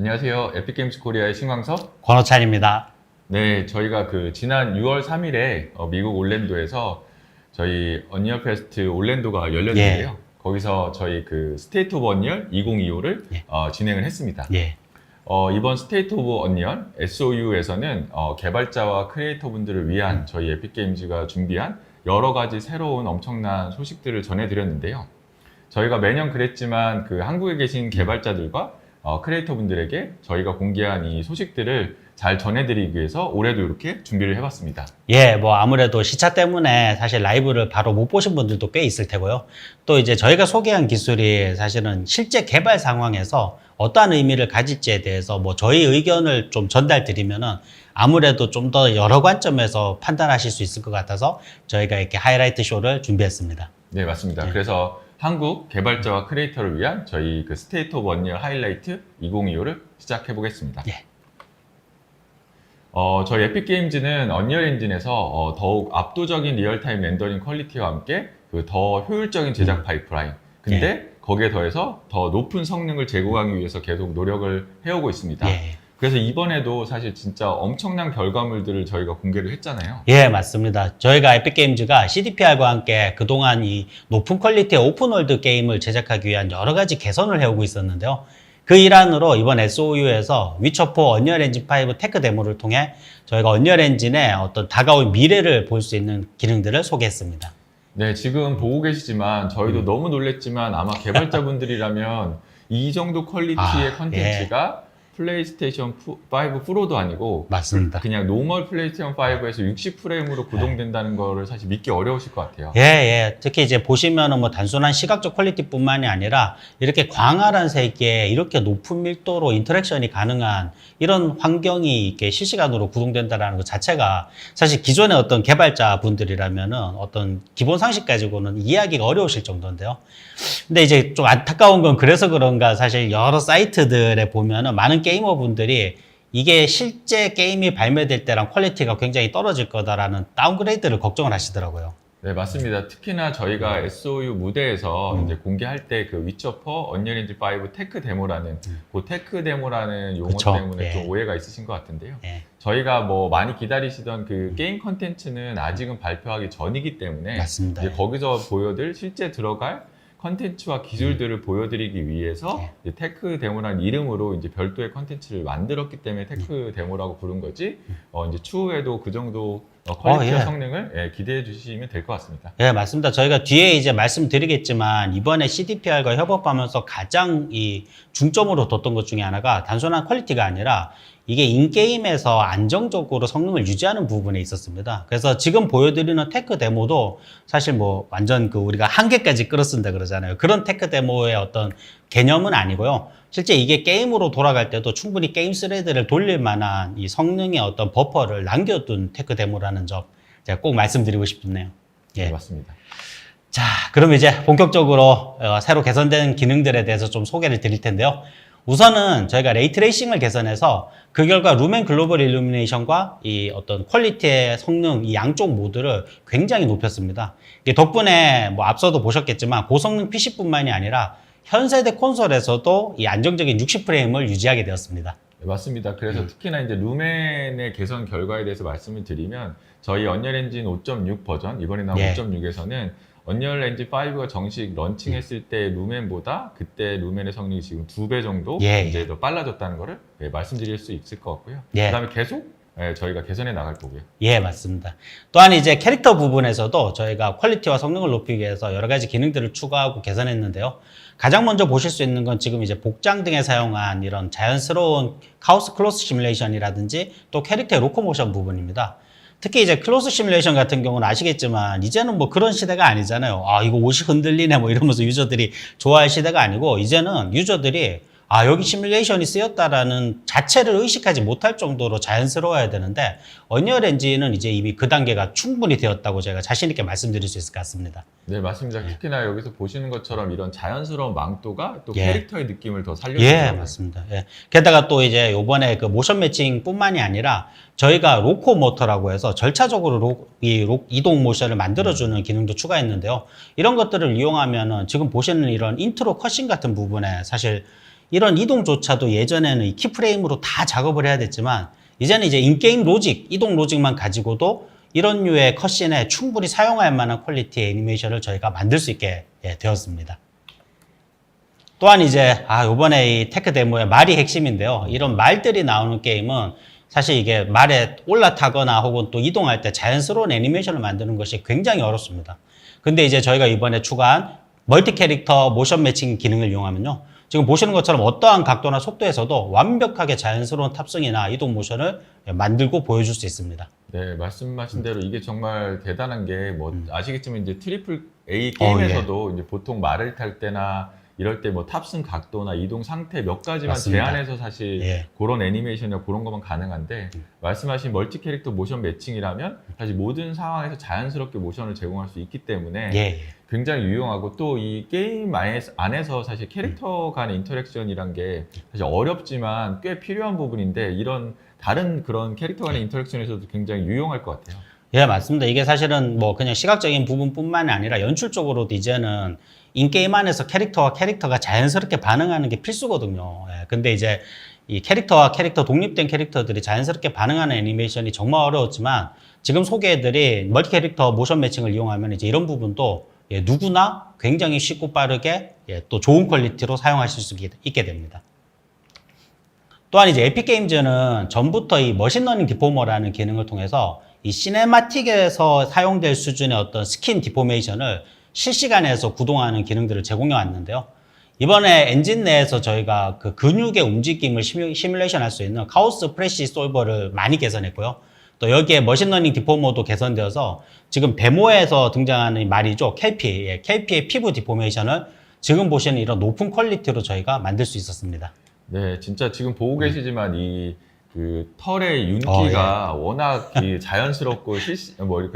안녕하세요. 에픽게임즈 코리아의 신광석. 권호찬입니다. 네, 저희가 지난 6월 3일에 미국 올랜도에서 저희 언리얼 페스트 올랜도가 열렸는데요. 거기서 저희 스테이트 오브 언리얼 2025를 진행을 했습니다. 예. 이번 스테이트 오브 언리얼 SOU에서는 개발자와 크리에이터 분들을 위한 저희 에픽게임즈가 준비한 여러 가지 새로운 엄청난 소식들을 전해드렸는데요. 저희가 매년 그랬지만 한국에 계신 개발자들과 크리에이터 분들에게 저희가 공개한 이 소식들을 잘 전해드리기 위해서 올해도 이렇게 준비를 해봤습니다. 예, 뭐 아무래도 시차 때문에 사실 라이브를 바로 못 보신 분들도 꽤 있을 테고요. 또 이제 저희가 소개한 기술이 사실은 실제 개발 상황에서 어떠한 의미를 가질지에 대해서 뭐 저희 의견을 좀 전달드리면은 아무래도 좀 더 여러 관점에서 판단하실 수 있을 것 같아서 저희가 이렇게 하이라이트 쇼를 준비했습니다. 네, 맞습니다. 그래서 한국 개발자와 크리에이터를 위한 저희 스테이트 오브 언리얼 하이라이트 2025를 시작해 보겠습니다. 예. 저희 에픽게임즈는 언리얼 엔진에서 더욱 압도적인 리얼타임 렌더링 퀄리티와 함께 더 효율적인 제작 파이프라인, 근데 거기에 더해서 더 높은 성능을 제공하기 위해서 계속 노력을 해오고 있습니다. 그래서 이번에도 사실 진짜 엄청난 결과물들을 저희가 공개를 했잖아요. 예, 맞습니다. 저희가 에픽게임즈가 CDPR과 함께 그동안 이 높은 퀄리티의 오픈월드 게임을 제작하기 위한 여러 가지 개선을 해오고 있었는데요. 그 일환으로 이번 SOU에서 위쳐4 언리얼 엔진 5 테크 데모를 통해 저희가 언리얼 엔진의 어떤 다가올 미래를 볼 수 있는 기능들을 소개했습니다. 네, 지금 보고 계시지만 저희도 너무 놀랬지만 아마 개발자분들이라면 이 정도 퀄리티의 컨텐츠가 플레이스테이션 5 프로도 아니고 맞습니다. 그냥 노멀 플레이스테이션 5에서 60프레임으로 구동된다는 거를 사실 믿기 어려우실 것 같아요. 예. 특히 이제 보시면은 뭐 단순한 시각적 퀄리티뿐만이 아니라 이렇게 광활한 세계에 이렇게 높은 밀도로 인터랙션이 가능한 이런 환경이 이렇게 실시간으로 구동된다는 것 자체가 사실 기존의 어떤 개발자 분들이라면은 어떤 기본 상식 가지고는 이해하기가 어려우실 정도인데요. 근데 이제 좀 안타까운 건 그래서 그런가 사실 여러 사이트들에 보면은 많은 게이머 분들이 이게 실제 게임이 발매될 때랑 퀄리티가 굉장히 떨어질 거다라는 다운그레이드를 걱정을 하시더라고요. 네, 맞습니다. 특히나 저희가 SOU 무대에서 이제 공개할 때 위쳐4 언리얼 엔진 5 테크 데모라는 테크 데모라는 용어 때문에 좀 오해가 있으신 것 같은데요. 저희가 뭐 많이 기다리시던 게임 컨텐츠는 아직은 발표하기 전이기 때문에 맞습니다. 이제 거기서 보여드릴 실제 들어갈 컨텐츠와 기술들을 보여드리기 위해서 이제 테크 데모라는 이름으로 이제 별도의 컨텐츠를 만들었기 때문에 테크 데모라고 부른 거지. 이제 추후에도 그 정도 퀄리티와 성능을 기대해 주시면 될 것 같습니다. 예, 맞습니다. 저희가 뒤에 이제 말씀드리겠지만 이번에 CDPR과 협업하면서 가장 이 중점으로 뒀던 것 중에 하나가 단순한 퀄리티가 아니라 이게 인게임에서 안정적으로 성능을 유지하는 부분에 있었습니다. 그래서 지금 보여드리는 테크 데모도 사실 뭐 완전 우리가 한계까지 끌어쓴다 그러잖아요. 그런 테크 데모의 어떤 개념은 아니고요. 실제 이게 게임으로 돌아갈 때도 충분히 게임 스레드를 돌릴 만한 이 성능의 어떤 버퍼를 남겨둔 테크 데모라는 점 제가 꼭 말씀드리고 싶네요. 예. 네, 맞습니다. 자, 그럼 이제 본격적으로 새로 개선된 기능들에 대해서 좀 소개를 드릴 텐데요. 우선은 저희가 레이트레이싱을 개선해서 그 결과 룸앤 글로벌 일루미네이션과 이 어떤 퀄리티의 성능 이 양쪽 모드를 굉장히 높였습니다. 이게 덕분에 뭐 앞서도 보셨겠지만 고성능 PC뿐만이 아니라 현 세대 콘솔에서도 이 안정적인 60프레임을 유지하게 되었습니다. 네, 맞습니다. 그래서 특히나 이제 룸앤의 개선 결과에 대해서 말씀을 드리면 저희 언리얼 엔진 5.6 버전 이번에 나온 5.6에서는 언리얼 엔진 5가 정식 런칭했을 때 루멘보다 그때 루멘의 성능이 지금 2배 정도 이제 더 빨라졌다는 거를 말씀드릴 수 있을 것 같고요. 그다음에 계속 저희가 개선해 나갈 거고요. 예, 맞습니다. 또한 이제 캐릭터 부분에서도 저희가 퀄리티와 성능을 높이기 위해서 여러 가지 기능들을 추가하고 개선했는데요. 가장 먼저 보실 수 있는 건 지금 이제 복장 등에 사용한 이런 자연스러운 카오스 클로스 시뮬레이션이라든지 또 캐릭터의 로코모션 부분입니다. 특히 이제 클로스 시뮬레이션 같은 경우는 아시겠지만 이제는 뭐 그런 시대가 아니잖아요. 아, 이거 옷이 흔들리네 뭐 이러면서 유저들이 좋아할 시대가 아니고 이제는 유저들이 아, 여기 시뮬레이션이 쓰였다라는 자체를 의식하지 못할 정도로 자연스러워야 되는데 언리얼 엔진은 이제 이미 그 단계가 충분히 되었다고 제가 자신 있게 말씀드릴 수 있을 것 같습니다. 네, 맞습니다. 특히나 여기서 보시는 것처럼 이런 자연스러운 망토가 또 캐릭터의 느낌을 더 살려주고 맞습니다. 게다가 또 이제 요번에 모션 매칭뿐만이 아니라 저희가 로코 모터라고 해서 절차적으로 이동 모션을 만들어주는 기능도 추가했는데요. 이런 것들을 이용하면은 지금 보시는 이런 인트로 컷신 같은 부분에 사실 이런 이동조차도 예전에는 이 키프레임으로 다 작업을 해야 됐지만 이제는 이제 인게임 로직, 이동 로직만 가지고도 이런 류의 컷신에 충분히 사용할 만한 퀄리티의 애니메이션을 저희가 만들 수 있게 되었습니다. 또한 이제 요번에 이 테크 데모의 말이 핵심인데요. 이런 말들이 나오는 게임은 사실 이게 말에 올라타거나 혹은 또 이동할 때 자연스러운 애니메이션을 만드는 것이 굉장히 어렵습니다. 근데 이제 저희가 이번에 추가한 멀티 캐릭터 모션 매칭 기능을 이용하면요. 지금 보시는 것처럼 어떠한 각도나 속도에서도 완벽하게 자연스러운 탑승이나 이동 모션을 만들고 보여줄 수 있습니다. 네, 말씀하신 대로 이게 정말 대단한 게 뭐 아시겠지만 이제 트리플 A 게임에서도 이제 보통 말을 탈 때나 이럴 때 뭐 탑승 각도나 이동 상태 몇 가지만 맞습니다. 제한해서 사실 그런 애니메이션이나 그런 것만 가능한데 말씀하신 멀티 캐릭터 모션 매칭이라면 사실 모든 상황에서 자연스럽게 모션을 제공할 수 있기 때문에 굉장히 유용하고 또 이 게임 안에서 사실 캐릭터 간의 인터랙션이란 게 사실 어렵지만 꽤 필요한 부분인데 이런 다른 그런 캐릭터 간의 인터랙션에서도 굉장히 유용할 것 같아요. 예, 맞습니다. 이게 사실은 뭐 그냥 시각적인 부분뿐만이 아니라 연출적으로도 이제는 인게임 안에서 캐릭터가 자연스럽게 반응하는 게 필수거든요. 예, 근데 이제 이 캐릭터와 캐릭터 독립된 캐릭터들이 자연스럽게 반응하는 애니메이션이 정말 어려웠지만 지금 소개해드린 멀티 캐릭터 모션 매칭을 이용하면 이제 이런 부분도 누구나 굉장히 쉽고 빠르게 또 좋은 퀄리티로 사용하실 수 있게 됩니다. 또한 이제 에픽게임즈는 전부터 이 머신러닝 디포머라는 기능을 통해서 이 시네마틱에서 사용될 수준의 어떤 스킨 디포메이션을 실시간에서 구동하는 기능들을 제공해 왔는데요. 이번에 엔진 내에서 저희가 그 근육의 움직임을 시뮬레이션 할 수 있는 카오스 프레시 솔버를 많이 개선했고요. 또 여기에 머신러닝 디포머도 개선되어서 지금 데모에서 등장하는 말이죠. 켈피의 피부 디포메이션을 지금 보시는 이런 높은 퀄리티로 저희가 만들 수 있었습니다. 네, 진짜 지금 보고 계시지만 그 털의 윤기가 워낙 자연스럽고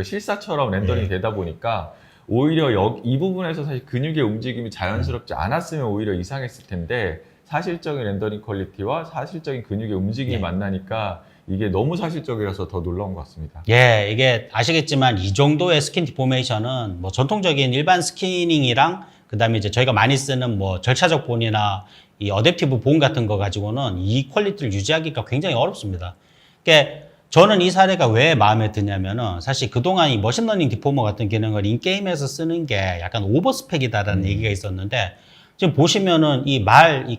실사처럼 렌더링이 되다 보니까 오히려 이 부분에서 사실 근육의 움직임이 자연스럽지 않았으면 오히려 이상했을 텐데 사실적인 렌더링 퀄리티와 사실적인 근육의 움직임이 만나니까 이게 너무 사실적이라서 더 놀라운 것 같습니다. 예, 이게 아시겠지만 이 정도의 스킨 디포메이션은 뭐 전통적인 일반 스키닝이랑 그다음에 이제 저희가 많이 쓰는 뭐 절차적 본이나 이 어댑티브 본 같은 거 가지고는 이 퀄리티를 유지하기가 굉장히 어렵습니다. 그러니까 저는 이 사례가 왜 마음에 드냐면은 사실 그동안 이 머신러닝 디포머 같은 기능을 인게임에서 쓰는 게 약간 오버스펙이다라는 얘기가 있었는데 지금 보시면은 이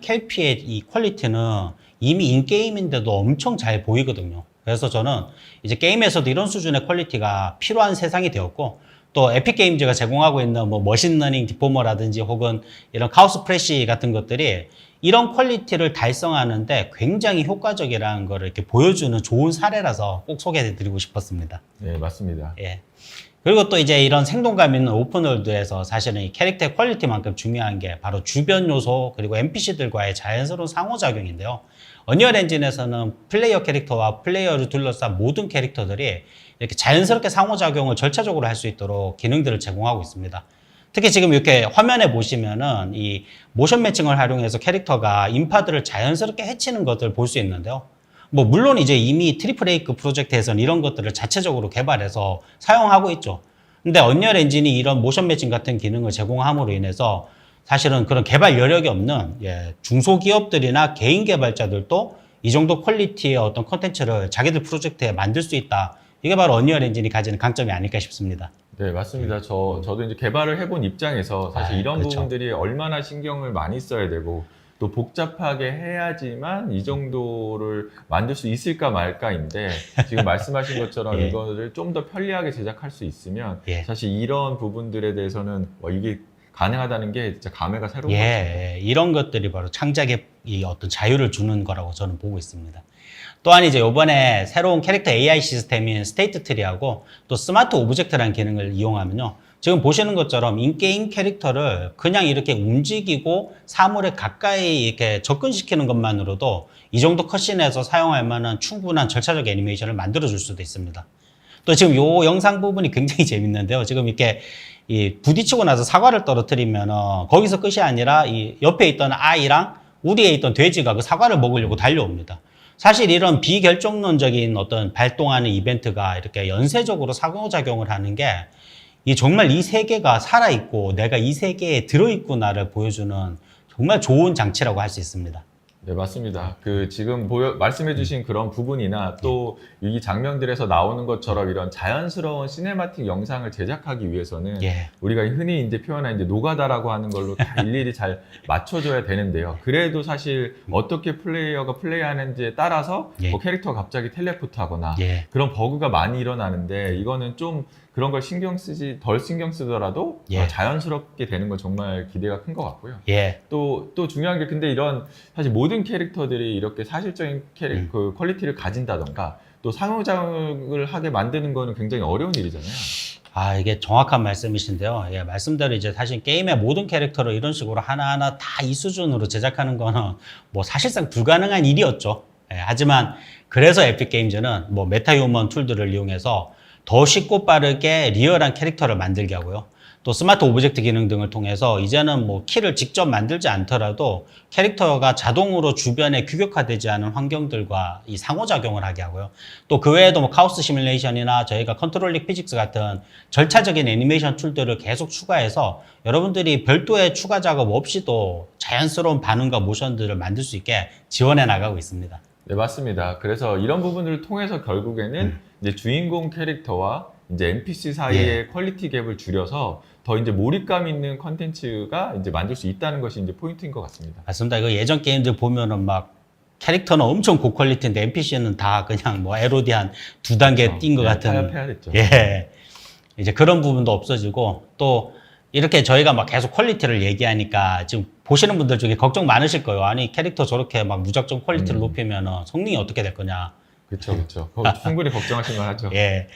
켈피의 이 퀄리티는 이미 인게임인데도 엄청 잘 보이거든요. 그래서 저는 이제 게임에서도 이런 수준의 퀄리티가 필요한 세상이 되었고 또 에픽게임즈가 제공하고 있는 뭐 머신러닝 디포머라든지 혹은 이런 카오스 프레시 같은 것들이 이런 퀄리티를 달성하는데 굉장히 효과적이라는 걸 이렇게 보여주는 좋은 사례라서 꼭 소개해드리고 싶었습니다. 네, 맞습니다. 예. 그리고 또 이제 이런 생동감 있는 오픈월드에서 사실은 이 캐릭터의 퀄리티만큼 중요한 게 바로 주변 요소 그리고 NPC들과의 자연스러운 상호작용인데요. 언리얼 엔진에서는 플레이어 캐릭터와 플레이어를 둘러싼 모든 캐릭터들이 이렇게 자연스럽게 상호작용을 절차적으로 할 수 있도록 기능들을 제공하고 있습니다. 특히 지금 이렇게 화면에 보시면은 이 모션 매칭을 활용해서 캐릭터가 인파들을 자연스럽게 해치는 것들을 볼 수 있는데요. 뭐 물론 이제 이미 트리플 A급 프로젝트에서는 이런 것들을 자체적으로 개발해서 사용하고 있죠. 근데 언리얼 엔진이 이런 모션 매칭 같은 기능을 제공함으로 인해서 사실은 그런 개발 여력이 없는 중소기업들이나 개인 개발자들도 이 정도 퀄리티의 어떤 컨텐츠를 자기들 프로젝트에 만들 수 있다. 이게 바로 언리얼 엔진이 가지는 강점이 아닐까 싶습니다. 네, 맞습니다. 저도 이제 개발을 해본 입장에서 사실 이런 그렇죠. 부분들이 얼마나 신경을 많이 써야 되고 또 복잡하게 해야지만 이 정도를 만들 수 있을까 말까인데 지금 말씀하신 것처럼 이거를 좀 더 편리하게 제작할 수 있으면 사실 이런 부분들에 대해서는 이게 가능하다는 게 진짜 감회가 새로운 것 같습니다. 이런 것들이 바로 창작의 이 어떤 자유를 주는 거라고 저는 보고 있습니다. 또한 이제 이번에 새로운 캐릭터 AI 시스템인 스테이트 트리하고 또 스마트 오브젝트라는 기능을 이용하면요. 지금 보시는 것처럼 인게임 캐릭터를 그냥 이렇게 움직이고 사물에 가까이 이렇게 접근시키는 것만으로도 이 정도 컷신에서 사용할 만한 충분한 절차적 애니메이션을 만들어줄 수도 있습니다. 또 지금 요 영상 부분이 굉장히 재밌는데요. 지금 이렇게 부딪히고 나서 사과를 떨어뜨리면 거기서 끝이 아니라 이 옆에 있던 아이랑 우리에 있던 돼지가 그 사과를 먹으려고 달려옵니다. 사실 이런 비결정론적인 어떤 발동하는 이벤트가 이렇게 연쇄적으로 상호작용을 하는 게 정말 이 세계가 살아있고 내가 이 세계에 들어있구나를 보여주는 정말 좋은 장치라고 할 수 있습니다. 네, 맞습니다. 그 지금 말씀해주신 그런 부분이나 또 이 장면들에서 나오는 것처럼 이런 자연스러운 시네마틱 영상을 제작하기 위해서는 예. 우리가 흔히 이제 표현한 이제 노가다라고 하는 걸로 다 일일이 잘 맞춰줘야 되는데요. 그래도 사실 어떻게 플레이어가 플레이하는지에 따라서 예. 뭐 캐릭터가 갑자기 텔레포트하거나 예. 그런 버그가 많이 일어나는데 이거는 좀 그런 걸 덜 신경 쓰더라도 예. 자연스럽게 되는 건 정말 기대가 큰 것 같고요. 예. 또 중요한 게 근데 이런 사실 모든 캐릭터들이 이렇게 사실적인 그 퀄리티를 가진다던가 또 상호작용을 하게 만드는 거는 굉장히 어려운 일이잖아요. 아, 이게 정확한 말씀이신데요. 예, 말씀대로 이제 사실 게임의 모든 캐릭터를 이런 식으로 하나하나 다 이 수준으로 제작하는 거는 뭐 사실상 불가능한 일이었죠. 예, 하지만 그래서 에픽게임즈는 뭐 메타휴먼 툴들을 이용해서 더 쉽고 빠르게 리얼한 캐릭터를 만들게 하고요. 또 스마트 오브젝트 기능 등을 통해서 이제는 뭐 키를 직접 만들지 않더라도 캐릭터가 자동으로 주변에 규격화되지 않은 환경들과 이 상호작용을 하게 하고요. 또 그 외에도 뭐 카오스 시뮬레이션이나 저희가 컨트롤링 피직스 같은 절차적인 애니메이션 툴들을 계속 추가해서 여러분들이 별도의 추가 작업 없이도 자연스러운 반응과 모션들을 만들 수 있게 지원해 나가고 있습니다. 네, 맞습니다. 그래서 이런 부분들을 통해서 결국에는 이제 주인공 캐릭터와 이제 NPC 사이의 퀄리티 갭을 줄여서 더 이제 몰입감 있는 컨텐츠가 이제 만들 수 있다는 것이 이제 포인트인 것 같습니다. 맞습니다. 이거 예전 게임들 보면은 막 캐릭터는 엄청 고퀄리티인데 NPC는 다 그냥 뭐 LOD 한 2단계 뛴 것 같은. 타협해야 됐죠. 예. 이제 그런 부분도 없어지고 또 이렇게 저희가 막 계속 퀄리티를 얘기하니까 지금 보시는 분들 중에 걱정 많으실 거예요. 아니 캐릭터 저렇게 막 무작정 퀄리티를 높이면은 성능이 어떻게 될 거냐. 그렇죠. 충분히 걱정하신 건 하죠. 예.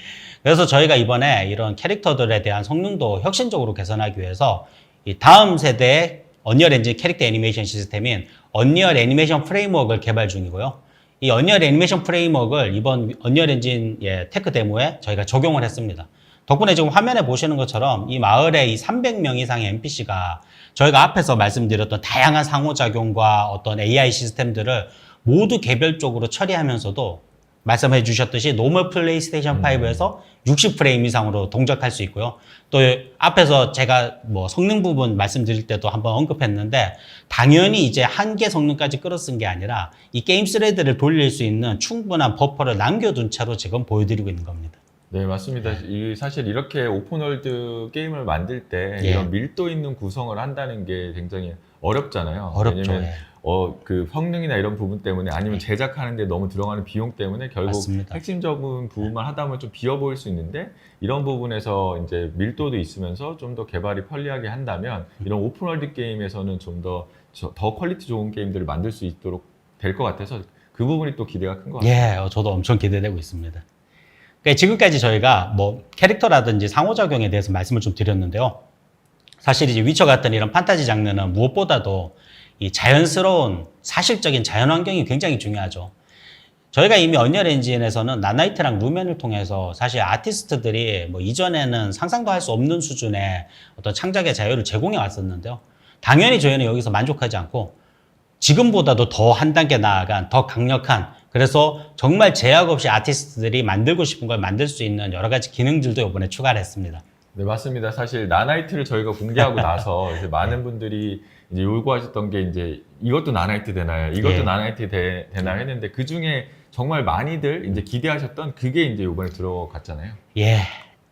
그래서 저희가 이번에 이런 캐릭터들에 대한 성능도 혁신적으로 개선하기 위해서 이 다음 세대의 언리얼 엔진 캐릭터 애니메이션 시스템인 언리얼 애니메이션 프레임워크를 개발 중이고요. 이 언리얼 애니메이션 프레임워크를 이번 언리얼 엔진 테크 데모에 저희가 적용을 했습니다. 덕분에 지금 화면에 보시는 것처럼 이 마을에 이 300명 이상의 NPC가 저희가 앞에서 말씀드렸던 다양한 상호작용과 어떤 AI 시스템들을 모두 개별적으로 처리하면서도 말씀해 주셨듯이 노멀 플레이스테이션 5에서 60프레임 이상으로 동작할 수 있고요. 또 앞에서 제가 뭐 성능 부분 말씀드릴 때도 한번 언급했는데 당연히 이제 한계 성능까지 끌어쓴 게 아니라 이 게임 스레드를 돌릴 수 있는 충분한 버퍼를 남겨둔 채로 지금 보여드리고 있는 겁니다. 네, 맞습니다. 사실 이렇게 오픈월드 게임을 만들 때 이런 밀도 있는 구성을 한다는 게 굉장히 어렵잖아요. 어렵죠. 왜냐면 그 성능이나 이런 부분 때문에 아니면 제작하는데 너무 들어가는 비용 때문에 결국 맞습니다. 핵심적인 부분만 하다 보면 좀 비어 보일 수 있는데 이런 부분에서 이제 밀도도 있으면서 좀 더 개발이 편리하게 한다면 이런 오픈월드 게임에서는 좀 더 퀄리티 좋은 게임들을 만들 수 있도록 될 것 같아서 그 부분이 또 기대가 큰 것 같아요. 예, 저도 엄청 기대되고 있습니다. 그러니까 지금까지 저희가 뭐 캐릭터라든지 상호작용에 대해서 말씀을 좀 드렸는데요. 사실 이제 위쳐 같은 이런 판타지 장르는 무엇보다도 이 자연스러운 사실적인 자연환경이 굉장히 중요하죠. 저희가 이미 언리얼 엔진에서는 나나이트랑 루멘을 통해서 사실 아티스트들이 뭐 이전에는 상상도 할 수 없는 수준의 어떤 창작의 자유를 제공해 왔었는데요. 당연히 저희는 여기서 만족하지 않고 지금보다도 더 한 단계 나아간 더 강력한 그래서 정말 제약 없이 아티스트들이 만들고 싶은 걸 만들 수 있는 여러 가지 기능들도 이번에 추가를 했습니다. 네, 맞습니다. 사실 나나이트를 저희가 공개하고 나서 이제 많은 분들이 이제 요구하셨던 게 이제 이것도 나나이트 되나요? 이것도 나나이트 되나요? 했는데 그 중에 정말 많이들 이제 기대하셨던 그게 이제 이번에 들어갔잖아요. 예,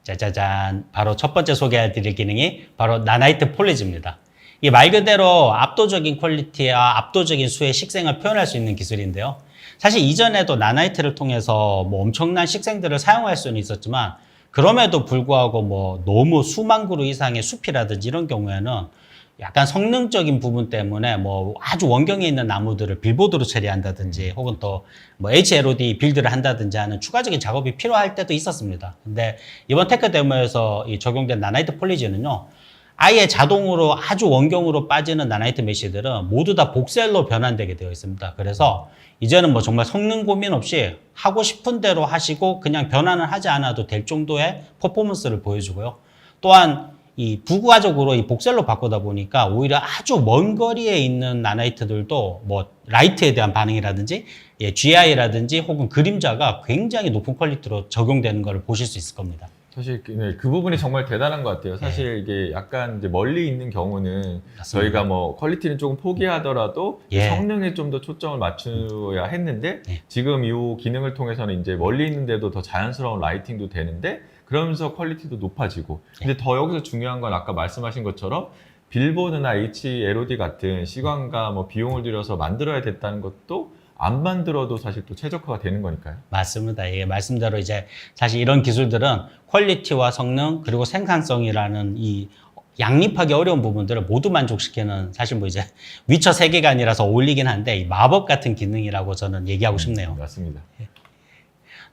짜자잔. 바로 첫 번째 소개해 드릴 기능이 바로 나나이트 폴리즈입니다. 이 말 그대로 압도적인 퀄리티와 압도적인 수의 식생을 표현할 수 있는 기술인데요. 사실 이전에도 나나이트를 통해서 뭐 엄청난 식생들을 사용할 수는 있었지만 그럼에도 불구하고 뭐 너무 수만 그루 이상의 숲이라든지 이런 경우에는 약간 성능적인 부분 때문에 뭐 아주 원경에 있는 나무들을 빌보드로 처리한다든지 혹은 또 뭐 HLOD 빌드를 한다든지 하는 추가적인 작업이 필요할 때도 있었습니다. 근데 이번 테크 데모에서 이 적용된 나나이트 폴리즈는요. 아예 자동으로 아주 원경으로 빠지는 나나이트 메시들은 모두 다 복셀로 변환되게 되어 있습니다. 그래서 이제는 뭐 정말 성능 고민 없이 하고 싶은 대로 하시고 그냥 변환을 하지 않아도 될 정도의 퍼포먼스를 보여주고요. 또한 이 부가적으로 이 복셀로 바꾸다 보니까 오히려 아주 먼 거리에 있는 나나이트들도 뭐 라이트에 대한 반응이라든지 GI라든지 혹은 그림자가 굉장히 높은 퀄리티로 적용되는 것을 보실 수 있을 겁니다. 사실 그 부분이 정말 대단한 것 같아요. 사실 이게 약간 이제 멀리 있는 경우는 저희가 뭐 퀄리티는 조금 포기하더라도 성능에 좀 더 초점을 맞춰야 했는데 지금 이 기능을 통해서는 이제 멀리 있는데도 더 자연스러운 라이팅도 되는데 그러면서 퀄리티도 높아지고 근데 더 여기서 중요한 건 아까 말씀하신 것처럼 빌보드나 HLOD 같은 시간과 뭐 비용을 들여서 만들어야 됐다는 것도 안 만들어도 사실 또 최적화가 되는 거니까요. 맞습니다. 예, 말씀대로 이제 사실 이런 기술들은 퀄리티와 성능 그리고 생산성이라는 이 양립하기 어려운 부분들을 모두 만족시키는 사실 뭐 이제 위쳐 세계관이라서 어울리긴 한데 이 마법 같은 기능이라고 저는 얘기하고 싶네요. 맞습니다.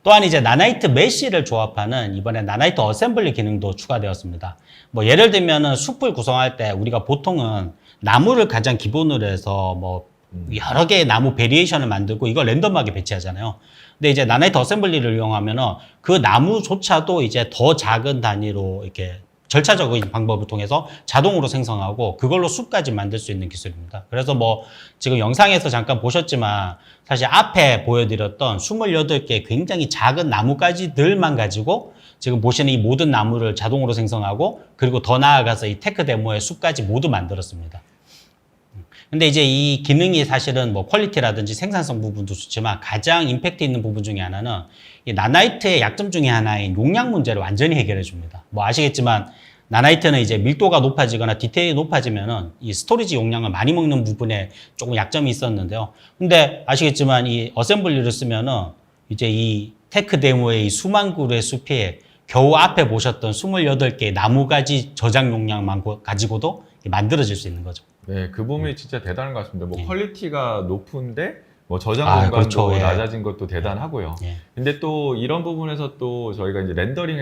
또한 이제 나나이트 메쉬를 조합하는 이번에 나나이트 어셈블리 기능도 추가되었습니다. 뭐 예를 들면은 숲을 구성할 때 우리가 보통은 나무를 가장 기본으로 해서 뭐 여러 개의 나무 베리에이션을 만들고 이걸 랜덤하게 배치하잖아요. 근데 이제 나나이트 어셈블리를 이용하면은 그 나무조차도 이제 더 작은 단위로 이렇게 절차적인 방법을 통해서 자동으로 생성하고 그걸로 숲까지 만들 수 있는 기술입니다. 그래서 뭐 지금 영상에서 잠깐 보셨지만 사실 앞에 보여드렸던 28개의 굉장히 작은 나무가지들만 가지고 지금 보시는 이 모든 나무를 자동으로 생성하고 그리고 더 나아가서 이 테크 데모의 숲까지 모두 만들었습니다. 근데 이제 이 기능이 사실은 뭐 퀄리티라든지 생산성 부분도 좋지만 가장 임팩트 있는 부분 중에 하나는 이 나나이트의 약점 중에 하나인 용량 문제를 완전히 해결해 줍니다. 뭐 아시겠지만 나나이트는 이제 밀도가 높아지거나 디테일이 높아지면은 이 스토리지 용량을 많이 먹는 부분에 조금 약점이 있었는데요. 근데 아시겠지만 이 어셈블리를 쓰면은 이제 이 테크 데모의 이 수만 그루의 숲이 겨우 앞에 보셨던 28개의 나무가지 저장 용량만 가지고도 만들어질 수 있는 거죠. 네, 그 부분이 진짜 대단한 것 같습니다. 뭐 퀄리티가 높은데 뭐 저장 공간도 그렇죠. 낮아진 것도 대단하고요. 근데 또 이런 부분에서 또 저희가 이제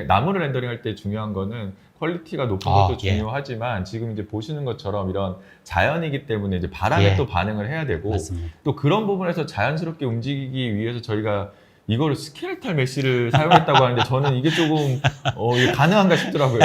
나무를 렌더링할 때 중요한 거는 퀄리티가 높은 것도 중요하지만 지금 이제 보시는 것처럼 이런 자연이기 때문에 이제 바람에 또 반응을 해야 되고 맞습니다. 또 그런 부분에서 자연스럽게 움직이기 위해서 저희가 이거를 스켈레탈 메쉬를 사용했다고 하는데 저는 이게 조금 이게 가능한가 싶더라고요.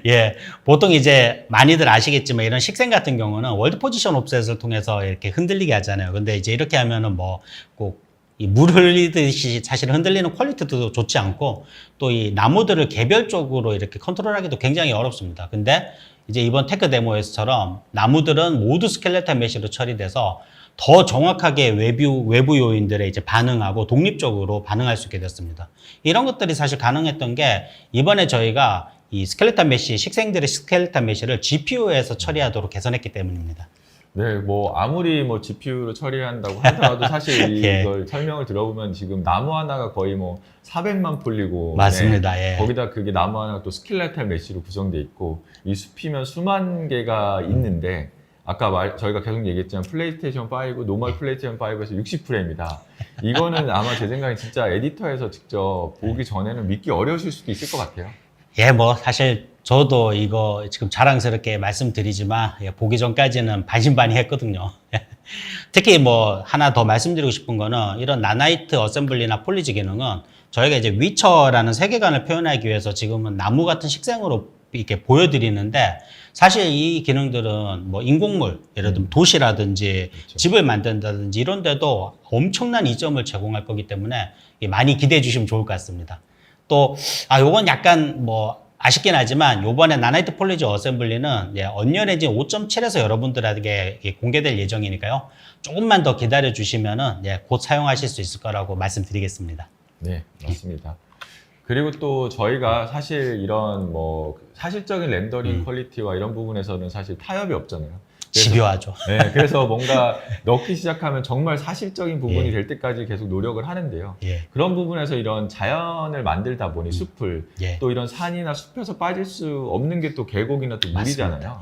예, 보통 이제 많이들 아시겠지만 이런 식생 같은 경우는 월드 포지션 옵셋을 통해서 이렇게 흔들리게 하잖아요. 근데 이제 이렇게 하면은 뭐 꼭 이 물 흘리듯이 사실 흔들리는 퀄리티도 좋지 않고 또 이 나무들을 개별적으로 이렇게 컨트롤하기도 굉장히 어렵습니다. 근데 이제 이번 테크 데모에서처럼 나무들은 모두 스켈레탈 메쉬로 처리돼서 더 정확하게 외부 요인들에 이제 반응하고 독립적으로 반응할 수 있게 됐습니다. 이런 것들이 사실 가능했던 게 이번에 저희가 이 스켈레탈 메쉬, 식생들의 스켈레탈 메쉬를 GPU에서 처리하도록 개선했기 때문입니다. 네, 뭐 아무리 뭐 GPU로 처리한다고 하더라도 사실 이걸 설명을 들어보면 지금 나무 하나가 거의 뭐 400만 풀리고 맞습니다. 거기다 그게 나무 하나가 또 스켈레탈 메쉬로 구성돼 있고 이 숲이면 수만 개가 있는데 아까 저희가 계속 얘기했지만 플레이스테이션 5, 노멀 플레이스테이션 5에서 60프레임이다. 이거는 아마 제 생각에 진짜 에디터에서 직접 보기 전에는 믿기 어려우실 수도 있을 것 같아요. 예, 뭐 사실 저도 이거 지금 자랑스럽게 말씀드리지만 보기 전까지는 반신반의했거든요. 특히 뭐 하나 더 말씀드리고 싶은 거는 이런 나나이트 어셈블리나 폴리지 기능은 저희가 이제 위쳐라는 세계관을 표현하기 위해서 지금은 나무 같은 식생으로 이렇게 보여드리는데 사실 이 기능들은 뭐 인공물, 예를 들면 도시라든지 집을 만든다든지 이런 데도 엄청난 이점을 제공할 거기 때문에 많이 기대해 주시면 좋을 것 같습니다. 또, 요건 약간 뭐 아쉽긴 하지만 요번에 나나이트 폴리지 어셈블리는 언리얼 엔진 5.7에서 여러분들에게 공개될 예정이니까요. 조금만 더 기다려 주시면은 곧 사용하실 수 있을 거라고 말씀드리겠습니다. 네, 맞습니다. 그리고 또 저희가 사실 이런 뭐 사실적인 렌더링 퀄리티와 이런 부분에서는 사실 타협이 없잖아요. 집요하죠. 네, 그래서 뭔가 넣기 시작하면 정말 사실적인 부분이 될 때까지 계속 노력을 하는데요. 그런 부분에서 이런 자연을 만들다 보니 숲을 또 이런 산이나 숲에서 빠질 수 없는 게 또 계곡이나 또 물이잖아요.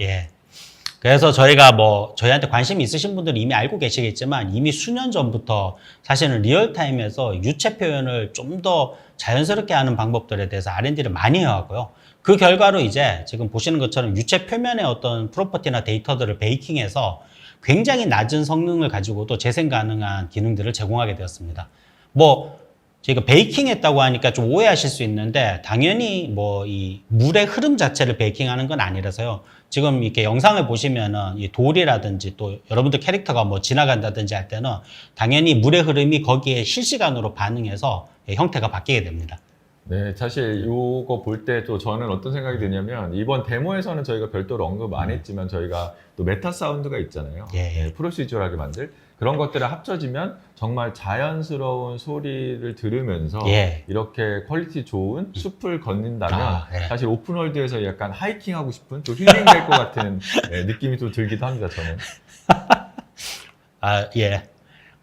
그래서 저희가 뭐 저희한테 관심이 있으신 분들은 이미 알고 계시겠지만 이미 수년 전부터 사실은 리얼타임에서 유체 표현을 좀 더 자연스럽게 하는 방법들에 대해서 R&D를 많이 해왔고요. 그 결과로 이제 지금 보시는 것처럼 유체 표면의 어떤 프로퍼티나 데이터들을 베이킹해서 굉장히 낮은 성능을 가지고도 재생 가능한 기능들을 제공하게 되었습니다. 뭐 저희가 베이킹 했다고 하니까 좀 오해하실 수 있는데 당연히 뭐 이 물의 흐름 자체를 베이킹하는 건 아니라서요. 지금 이렇게 영상을 보시면은 이 돌이라든지 또 여러분들 캐릭터가 뭐 지나간다든지 할 때는 당연히 물의 흐름이 거기에 실시간으로 반응해서 형태가 바뀌게 됩니다. 네, 사실 요거 볼 때 또 저는 어떤 생각이 드냐면 이번 데모에서는 저희가 별도로 언급 안 했지만 저희가 또 메타 사운드가 있잖아요. 예. 네, 프로시저하게 만들 그런 것들을 합쳐지면 정말 자연스러운 소리를 들으면서 예. 이렇게 퀄리티 좋은 숲을 걷는다면 예. 사실 오픈월드에서 약간 하이킹하고 싶은 또 힐링 될 것 같은 느낌이 또 들기도 합니다, 저는. 예.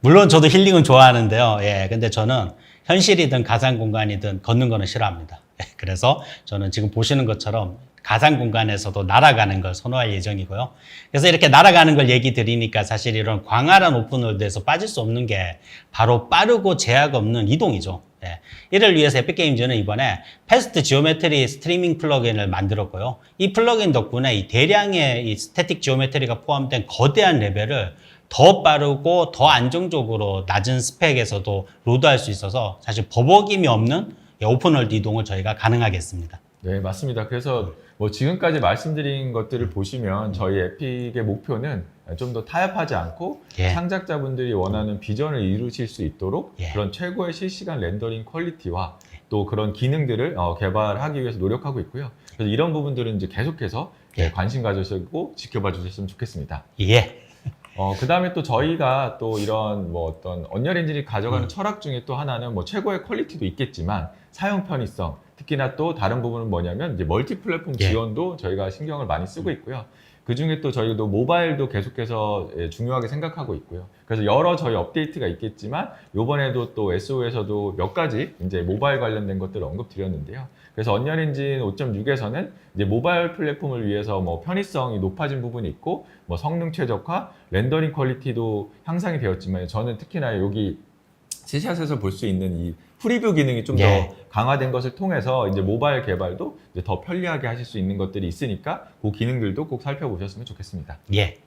물론 저도 힐링은 좋아하는데요. 예. 근데 저는 현실이든 가상 공간이든 걷는 거는 싫어합니다. 예, 그래서 저는 지금 보시는 것처럼 가상 공간에서도 날아가는 걸 선호할 예정이고요. 그래서 이렇게 날아가는 걸 얘기 드리니까 사실 이런 광활한 오픈월드에서 빠질 수 없는 게 바로 빠르고 제약 없는 이동이죠. 예. 이를 위해서 에픽게임즈는 이번에 패스트 지오메트리 스트리밍 플러그인을 만들었고요. 이 플러그인 덕분에 이 대량의 이 스태틱 지오메트리가 포함된 거대한 레벨을 더 빠르고 더 안정적으로 낮은 스펙에서도 로드할 수 있어서 사실 버벅임이 없는 오픈월드 이동을 저희가 가능하게 했습니다. 네, 맞습니다. 그래서 뭐 지금까지 말씀드린 것들을 보시면 저희 에픽의 목표는 좀 더 타협하지 않고 예. 창작자분들이 원하는 비전을 이루실 수 있도록 예. 그런 최고의 실시간 렌더링 퀄리티와 또 그런 기능들을 개발하기 위해서 노력하고 있고요. 그래서 이런 부분들은 이제 계속해서 예. 관심 가지시고 지켜봐 주셨으면 좋겠습니다. 예. 그 다음에 또 저희가 또 이런 뭐 어떤 언리얼 엔진이 가져가는 철학 중에 또 하나는 뭐 최고의 퀄리티도 있겠지만 사용 편의성, 특히나 또 다른 부분은 뭐냐면 이제 멀티 플랫폼 예. 지원도 저희가 신경을 많이 쓰고 있고요. 그 중에 또 저희도 모바일도 계속해서 중요하게 생각하고 있고요. 그래서 여러 저희 업데이트가 있겠지만 요번에도 또 SO에서도 몇 가지 이제 모바일 관련된 것들을 언급드렸는데요. 그래서 언리얼 엔진 5.6에서는 이제 모바일 플랫폼을 위해서 뭐 편의성이 높아진 부분이 있고 뭐 성능 최적화, 렌더링 퀄리티도 향상이 되었지만 저는 특히나 여기 C샷에서 볼 수 있는 이 프리뷰 기능이 좀 더 예. 강화된 것을 통해서 이제 모바일 개발도 이제 더 편리하게 하실 수 있는 것들이 있으니까 그 기능들도 꼭 살펴보셨으면 좋겠습니다. 예.